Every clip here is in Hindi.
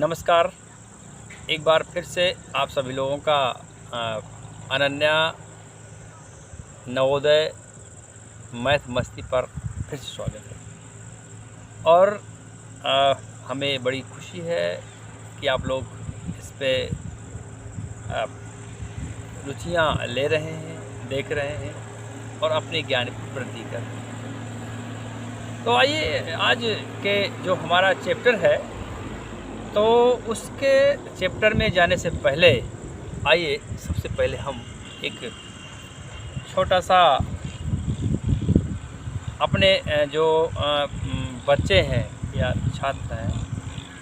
नमस्कार। एक बार फिर से आप सभी लोगों का अनन्या नवोदय मैथ मस्ती पर फिर से स्वागत है। और हमें बड़ी खुशी है कि आप लोग इस पे रुचियाँ ले रहे हैं, देख रहे हैं और अपने ज्ञान की वृद्धि कर रहे हैं। तो आइए, आज के जो हमारा चैप्टर है, तो उसके चैप्टर में जाने से पहले आइए सबसे पहले हम एक छोटा सा अपने जो बच्चे हैं या छात्र हैं,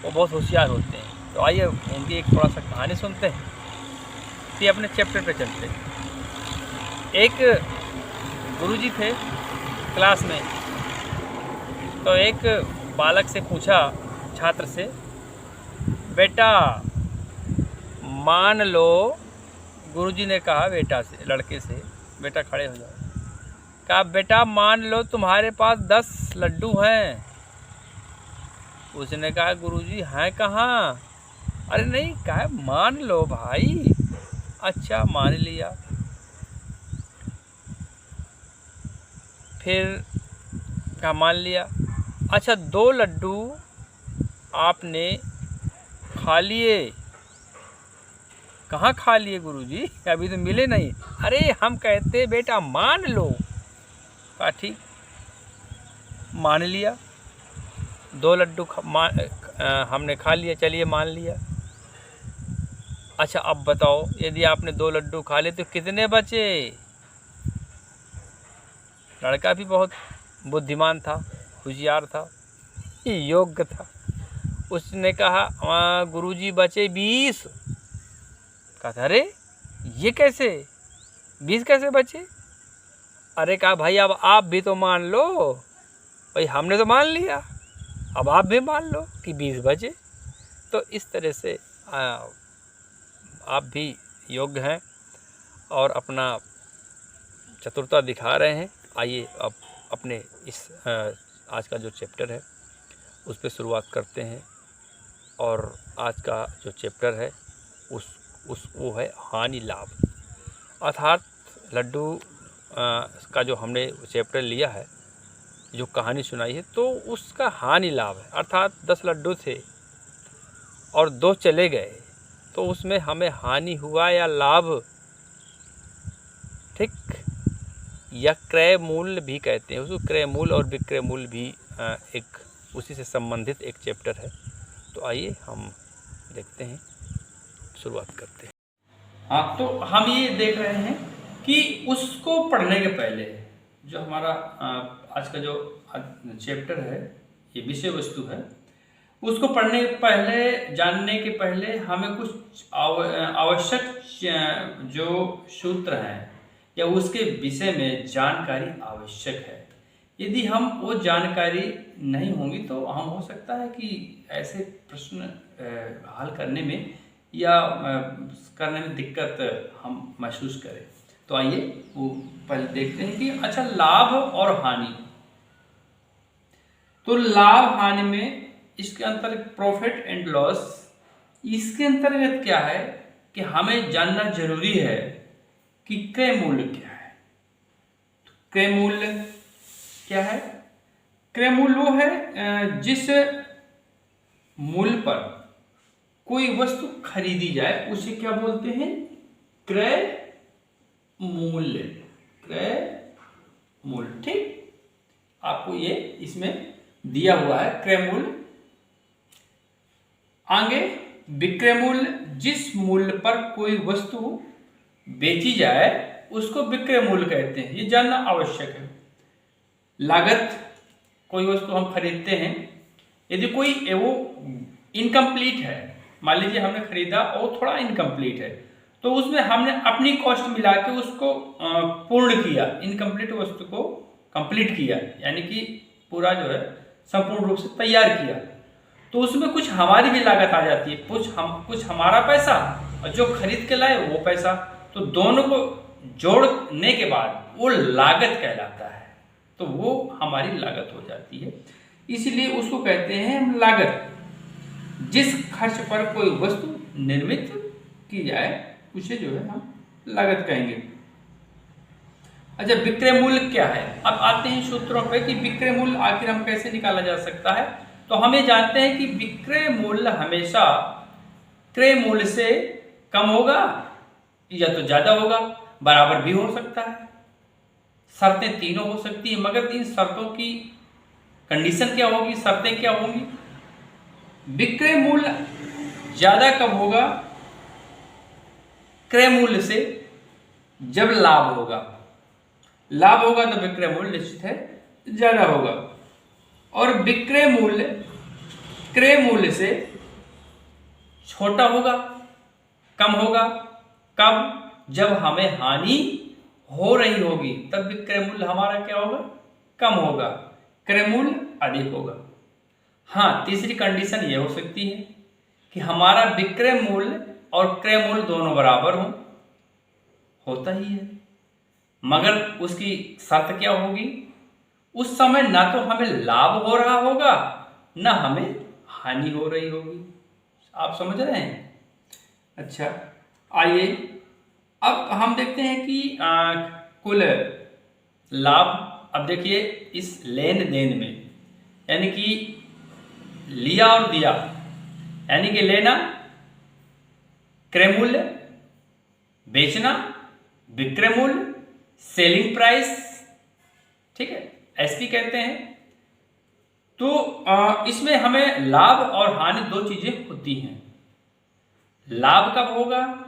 वो बहुत होशियार होते हैं, तो आइए उनकी एक थोड़ा सा कहानी सुनते हैं, फिर अपने चैप्टर पे चलते हैं। एक गुरुजी थे क्लास में, तो एक बालक से पूछा, छात्र से, बेटा मान लो, गुरुजी ने कहा बेटा से, लड़के से, बेटा खड़े हो जाओ, कहा बेटा मान लो तुम्हारे पास 10 लड्डू हैं। उसने कहा गुरुजी हैं कहाँ? अरे नहीं, कहा मान लो भाई। अच्छा, मान लिया। फिर कहा मान लिया। अच्छा, 2 लड्डू आपने खा लिए। कहाँ खा लिए गुरुजी? अभी तो मिले नहीं। अरे हम कहते बेटा मान लो। कहा ठीक, मान लिया। 2 लड्डू हमने खा लिया, चलिए मान लिया। अच्छा, अब बताओ, यदि आपने 2 लड्डू खा लिए तो कितने बचे? लड़का भी बहुत बुद्धिमान था, होशियार था, योग्य था। उसने कहा गुरुजी बचे 20। कहा अरे ये कैसे, 20 कैसे बचे? अरे कहा भाई अब आप भी तो मान लो। भाई हमने तो मान लिया, अब आप भी मान लो कि 20 बचे। तो इस तरह से आप भी योग्य हैं और अपना चतुरता दिखा रहे हैं। आइए अब अपने इस आज का जो चैप्टर है उस पर शुरुआत करते हैं। और आज का जो चैप्टर है वो है हानि लाभ, अर्थात लड्डू का जो हमने चैप्टर लिया है, जो कहानी सुनाई है, तो उसका हानि लाभ है। अर्थात 10 लड्डू थे और 2 चले गए, तो उसमें हमें हानि हुआ या लाभ, ठीक? या क्रय मूल्य भी कहते हैं उसको। क्रय मूल्य और विक्रय मूल्य भी एक उसी से संबंधित एक चैप्टर है। तो आइए हम देखते हैं, शुरुआत करते हैं। हाँ, तो हम ये देख रहे हैं कि उसको पढ़ने के पहले जो हमारा आज का जो चैप्टर है, ये विषय वस्तु है, उसको पढ़ने के पहले, जानने के पहले हमें कुछ आवश्यक जो सूत्र हैं या उसके विषय में जानकारी आवश्यक है। यदि हम वो जानकारी नहीं होंगी तो हम हो सकता है कि ऐसे प्रश्न हल करने में या करने में दिक्कत हम महसूस करें। तो आइए वो पहले देखते हैं कि अच्छा, लाभ और हानि। तो लाभ हानि में इसके अंतर्गत प्रॉफिट एंड लॉस, इसके अंतर्गत क्या है कि हमें जानना जरूरी है कि क्रय मूल्य क्या है। तो क्रय मूल्य क्या है? क्रय मूल्य वो है जिस मूल्य पर कोई वस्तु खरीदी जाए उसे क्या बोलते हैं? क्रय मूल्य। क्रय मूल्य, ठीक? आपको ये इसमें दिया हुआ है क्रय मूल्य। आगे विक्रय मूल्य, जिस मूल्य पर कोई वस्तु बेची जाए उसको विक्रय मूल्य कहते हैं। ये जानना आवश्यक है। लागत, कोई वस्तु हम खरीदते हैं, यदि कोई वो इनकम्प्लीट है, मान लीजिए हमने खरीदा और थोड़ा इनकम्प्लीट है, तो उसमें हमने अपनी कॉस्ट मिला के उसको पूर्ण किया, इनकम्प्लीट वस्तु को कंप्लीट किया, यानी कि पूरा जो है संपूर्ण रूप से तैयार किया, तो उसमें कुछ हमारी भी लागत आ जाती है, कुछ हमारा पैसा और जो खरीद के लाए वो पैसा, तो दोनों को जोड़ने के बाद वो लागत कहलाता है। तो वो हमारी लागत हो जाती है, इसलिए उसको कहते हैं हम लागत। जिस खर्च पर कोई वस्तु निर्मित की जाए उसे जो है हम लागत कहेंगे। अच्छा, विक्रय मूल्य क्या है? अब आते हैं सूत्रों पे कि विक्रय मूल्य आखिर हम कैसे निकाला जा सकता है। तो हमें जानते हैं कि विक्रय मूल्य हमेशा क्रय मूल्य से कम होगा या तो ज्यादा होगा, बराबर भी हो सकता है। शर्तें तीनों हो सकती है, मगर इन शर्तों की कंडीशन क्या होगी, शर्तें क्या होंगी? विक्रय मूल्य ज्यादा कब होगा क्रय मूल्य से? जब लाभ होगा। लाभ होगा तो विक्रय मूल्य निश्चित है ज्यादा होगा। और विक्रय मूल्य क्रय मूल्य से छोटा होगा, कम होगा। कब? जब हमें हानि हो रही होगी तब विक्रय मूल्य हमारा क्या होगा? कम होगा, क्रय मूल्य अधिक होगा। हाँ, तीसरी कंडीशन यह हो सकती है कि हमारा विक्रय मूल्य और क्रय मूल्य दोनों बराबर हो, होता ही है, मगर उसकी शर्त क्या होगी? उस समय ना तो हमें लाभ हो रहा होगा ना हमें हानि हो रही होगी। आप समझ रहे हैं? अच्छा, आइए अब हम देखते हैं कि कुल लाभ। अब देखिए इस लेन देन में, यानी कि लिया और दिया, यानी कि लेना क्रय मूल्य, बेचना विक्रय मूल्य, सेलिंग प्राइस, ठीक है, एसपी कहते हैं। तो इसमें हमें लाभ और हानि दो चीजें होती हैं। लाभ कब होगा?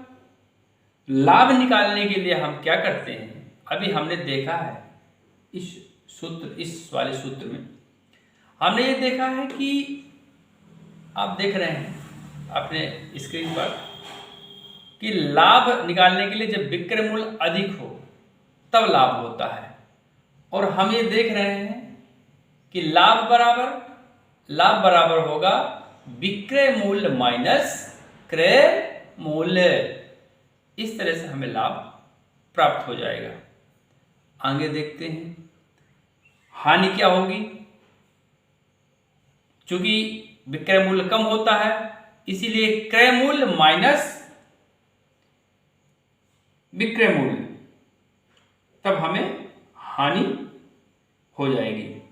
लाभ निकालने के लिए हम क्या करते हैं? अभी हमने देखा है इस वाले सूत्र में हमने ये देखा है कि आप देख रहे हैं अपने स्क्रीन पर कि लाभ निकालने के लिए जब विक्रय मूल्य अधिक हो तब लाभ होता है। और हम ये देख रहे हैं कि लाभ बराबर होगा विक्रय मूल्य माइनस क्रय मूल्य। इस तरह से हमें लाभ प्राप्त हो जाएगा। आगे देखते हैं हानि क्या होगी। चूंकि विक्रय मूल्य कम होता है इसीलिए क्रय मूल्य माइनस विक्रय मूल्य, तब हमें हानि हो जाएगी।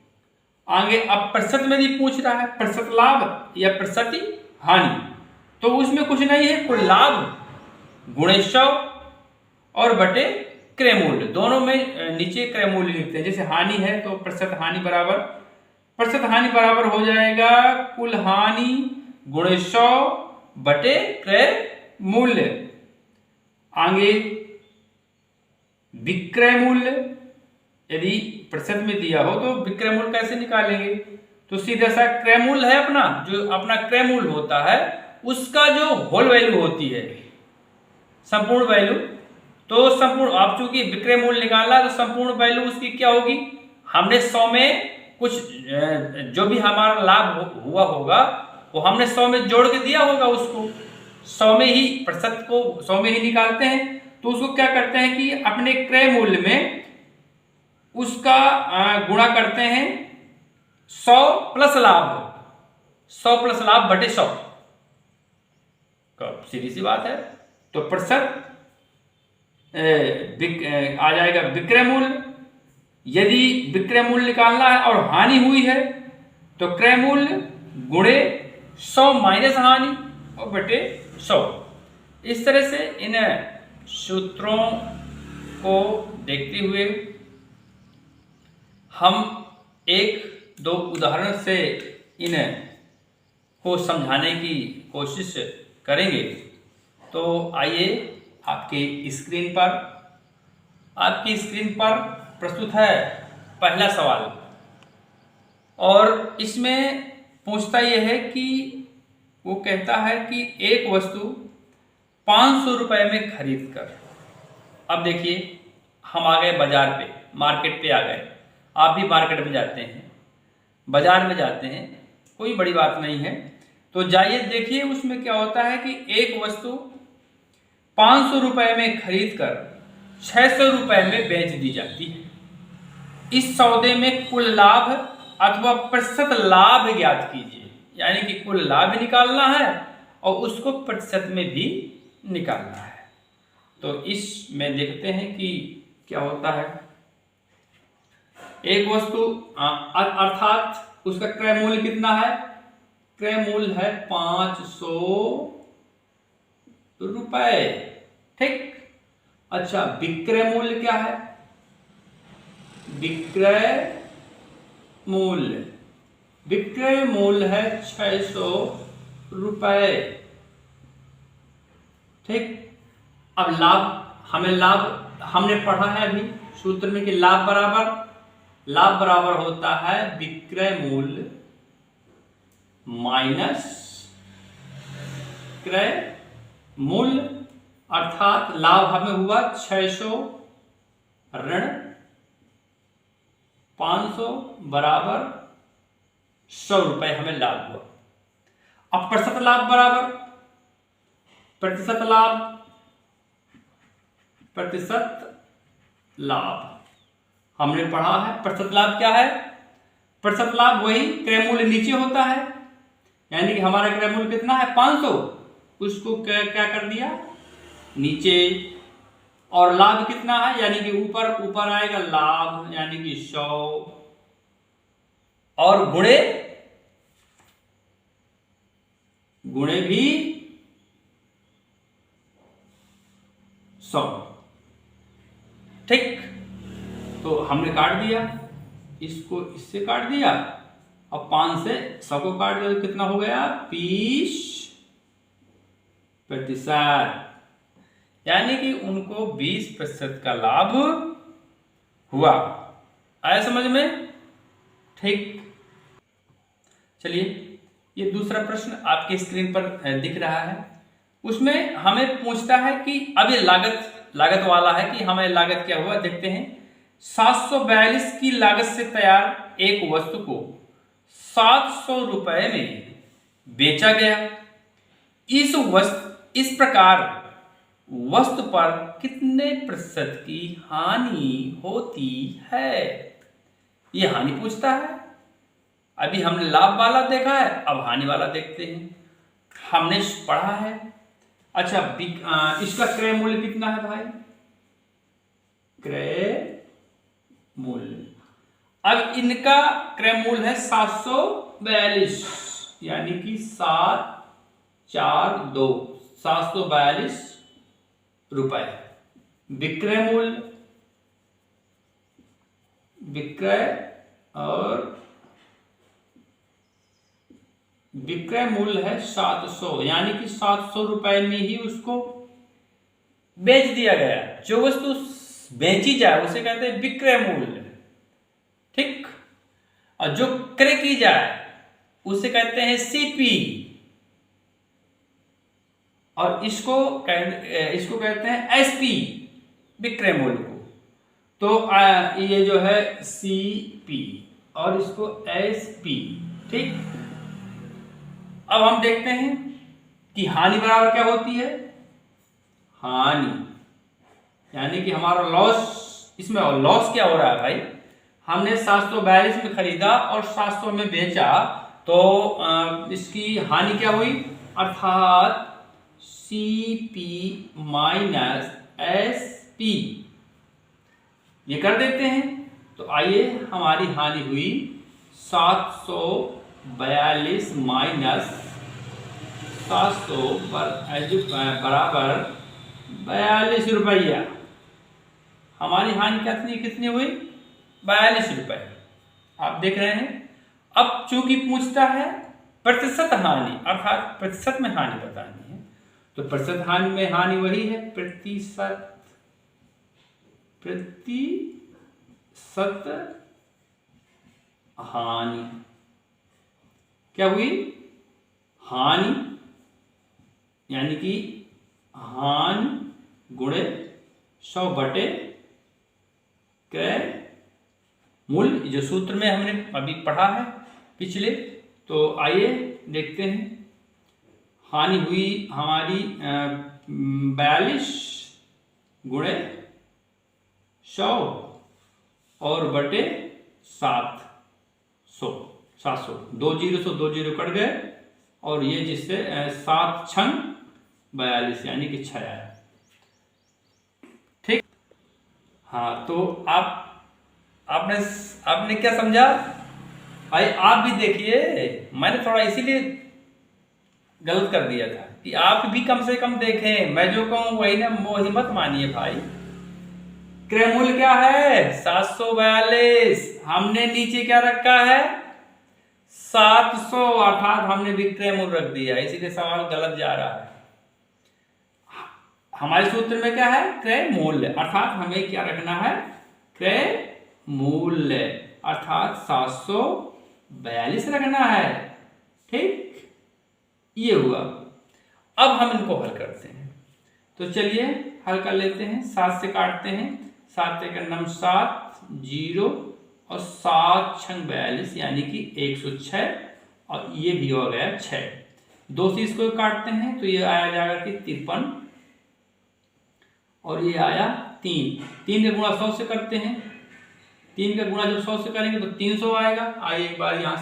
आगे अब प्रतिशत में भी पूछ रहा है, प्रतिशत लाभ या प्रतिशत हानि, तो उसमें कुछ नहीं है, कुल लाभ गुणे 100 और बटे क्रय मूल्य। दोनों में नीचे क्रय मूल्य लिखते हैं। जैसे हानि है तो प्रतिशत हानि बराबर हो जाएगा कुल हानि गुणे 100 बटे क्रय मूल्य। आगे विक्रय मूल्य, यदि प्रतिशत में दिया हो तो विक्रय मूल्य कैसे निकालेंगे? तो सीधा सा क्रय मूल्य है अपना, जो अपना क्रय मूल्य होता है उसका जो होल वैल्यू होती है, संपूर्ण वैल्यू, तो संपूर्ण, आप चूंकि विक्रय मूल्य निकालना तो संपूर्ण वैल्यू उसकी क्या होगी? हमने 100 में कुछ जो भी हमारा लाभ हुआ होगा वो हमने 100 में जोड़ के दिया होगा, उसको 100 में ही, प्रतिशत को 100 में ही निकालते हैं। तो उसको क्या करते हैं कि अपने क्रय मूल्य में उसका गुणा करते हैं 100 प्लस लाभ बटे 100। सीधी सी बात है। तो प्रतिशत आ जाएगा विक्रय मूल्य। यदि विक्रय मूल्य निकालना है और हानि हुई है तो क्रय मूल्य गुणे 100 माइनस हानि और बटे 100। इस तरह से इन सूत्रों को देखते हुए हम एक दो उदाहरण से इन को समझाने की कोशिश करेंगे। तो आइए आपकी स्क्रीन पर प्रस्तुत है पहला सवाल, और इसमें पूछता यह है कि वो कहता है कि एक वस्तु 500 रुपए में खरीद कर, अब देखिए हम आ गए बाजार पे, मार्केट पे आ गए। आप भी मार्केट में जाते हैं, बाजार में जाते हैं, कोई बड़ी बात नहीं है। तो जाइए देखिए उसमें क्या होता है कि एक वस्तु 500 रुपए में खरीद कर 600 रुपए में बेच दी जाती है। इस सौदे में कुल लाभ अथवा प्रतिशत लाभ ज्ञात कीजिए। यानी कि कुल लाभ निकालना है और उसको प्रतिशत में भी निकालना है। तो इसमें देखते हैं कि क्या होता है। एक वस्तु अर्थात उसका क्रय मूल्य कितना है, क्रय मूल्य है 500 रुपए, ठीक। अच्छा, विक्रय मूल्य क्या है, विक्रय मूल्य है 600 रुपए, ठीक। अब लाभ हमने पढ़ा है अभी सूत्र में कि लाभ बराबर होता है विक्रय मूल्य माइनस क्रय मूल्य, अर्थात लाभ हमें हुआ 600 ऋण 500 बराबर 100 रुपए हमें लाभ हुआ। अब प्रतिशत लाभ बराबर प्रतिशत लाभ हमने पढ़ा है। प्रतिशत लाभ क्या है, प्रतिशत लाभ वही क्रय मूल्य नीचे होता है, यानी कि हमारा क्रय मूल्य कितना है 500, उसको क्या कर दिया नीचे, और लाभ कितना है यानी कि ऊपर आएगा लाभ यानी कि 100 और गुणे भी 100, ठीक। तो हमने काट दिया, इसको इससे काट दिया, अब 5 से 100 को काट दिया तो कितना हो गया 20%, यानी कि उनको 20% का लाभ हुआ। आया समझ में, ठीक। चलिए, ये दूसरा प्रश्न आपके स्क्रीन पर दिख रहा है। उसमें हमें पूछता है कि अब ये लागत वाला है कि हमें लागत क्या हुआ देखते हैं। 742 की लागत से तैयार एक वस्तु को 700 रुपए में बेचा गया। इस प्रकार वस्तु पर कितने प्रतिशत की हानि होती है, ये हानि पूछता है। अभी हमने लाभ वाला देखा है, अब हानि वाला देखते हैं। हमने पढ़ा है, अच्छा इसका क्रय मूल्य कितना है भाई, क्रय मूल्य, अब इनका क्रय मूल्य है 742, यानी कि 742 742 रुपए। विक्रय मूल्य है 700, यानी कि 700 रुपए में ही उसको बेच दिया गया। जो वस्तु बेची जाए उसे कहते हैं विक्रय मूल्य, ठीक। और जो क्रय की जाए उसे कहते हैं सीपी, और इसको कहते हैं एसपी, विक्रय मूल्य को। तो ये जो है सीपी और इसको एसपी, ठीक। अब हम देखते हैं कि हानि बराबर क्या होती है, हानि यानी कि हमारा लॉस, इसमें लॉस क्या हो रहा है भाई, हमने 742 में खरीदा और 700 में बेचा, तो इसकी हानि क्या हुई, अर्थात सीपी माइनस एसपी, ये कर देते हैं। तो आइए, हमारी हानि हुई 742 माइनस 700 बराबर 42 रुपया। हमारी हानि कितनी हुई 42 रुपए, आप देख रहे हैं। अब चूंकि पूछता है प्रतिशत हानि, अर्थात प्रतिशत में हानि बतानी है, तो प्रतिशत हानि में हानि वही है प्रतिशत हानि। क्या हुई, हानि यानी कि हानि गुणे 100 बटे क्रय मूल्य, जो सूत्र में हमने अभी पढ़ा है पिछले। तो आइए देखते हैं, हानि हुई हमारी 42 गुणे 100 और बटे 700, 700, 2 जीरो से 2 जीरो कट गए और ये जिससे 7 छंग 42 यानी कि 6 आया। ठीक। हाँ, तो आपने क्या समझा भाई? आप भी देखिए, मैंने थोड़ा इसीलिए गलत कर दिया था कि आप भी कम से कम देखें, मैं जो कहूं वही मत मानिए भाई। क्रय मूल्य क्या है? 742। हमने नीचे क्या रखा है? 700, अर्थात हमने विक्रय मूल्य रख दिया, इसीलिए सवाल गलत जा रहा है। हमारे सूत्र में क्या है? क्रय मूल्य, अर्थात हमें क्या रखना है? क्रय मूल्य, अर्थात 742 रखना है। ठीक, ये हुआ। अब हम इनको हल करते हैं, तो चलिए हल कर लेते हैं। 7 से काटते हैं, 7 एक नम 7, 0 और 7 छंग 42 यानी कि 106, और ये भी हो गया 6। 2 से इसको काटते हैं तो ये आया जाएगा कि 53, और ये आया 3। 3 का गुणा 100 से करते हैं, 3 का गुणा जब 100 से करेंगे तो 300 आएगा। आइए एक बार यहाँ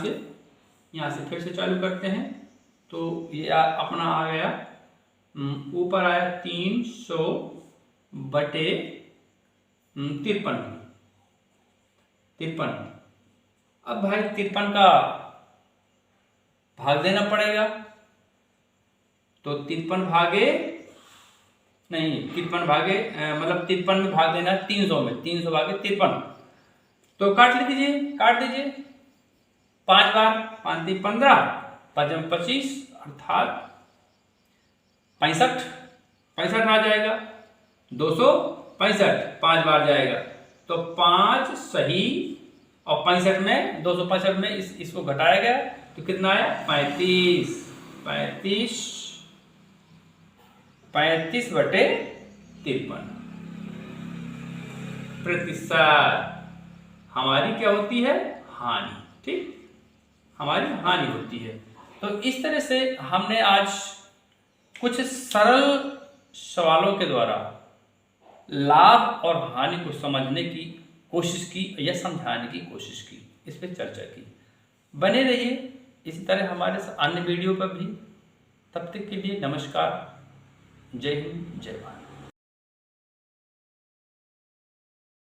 से फिर से चालू करते हैं, तो ये अपना आ गया, ऊपर आया 300 बटे 53। अब भाई 53 का भाग देना पड़ेगा, तो 53 भागे नहीं, 53 भागे मतलब 53 में भाग देना 300 में, 300 भागे 53, तो काट दीजिए 5 बार, 5 3 15, 5 25, अर्थात 65 आ जाएगा। 265 5 बार जाएगा, तो 5 सही, और 65 में 265 में इसको घटाया गया तो कितना आया? 35 बटे 53 प्रतिशत हमारी क्या होती है? हानि। ठीक, हमारी हानि होती है। तो इस तरह से हमने आज कुछ सरल सवालों के द्वारा लाभ और हानि को समझने की कोशिश की या समझाने की कोशिश की, इस पर चर्चा की। बने रहिए इसी तरह हमारे अन्य वीडियो पर भी। तब तक के लिए नमस्कार, जय हिंद, जय भारत।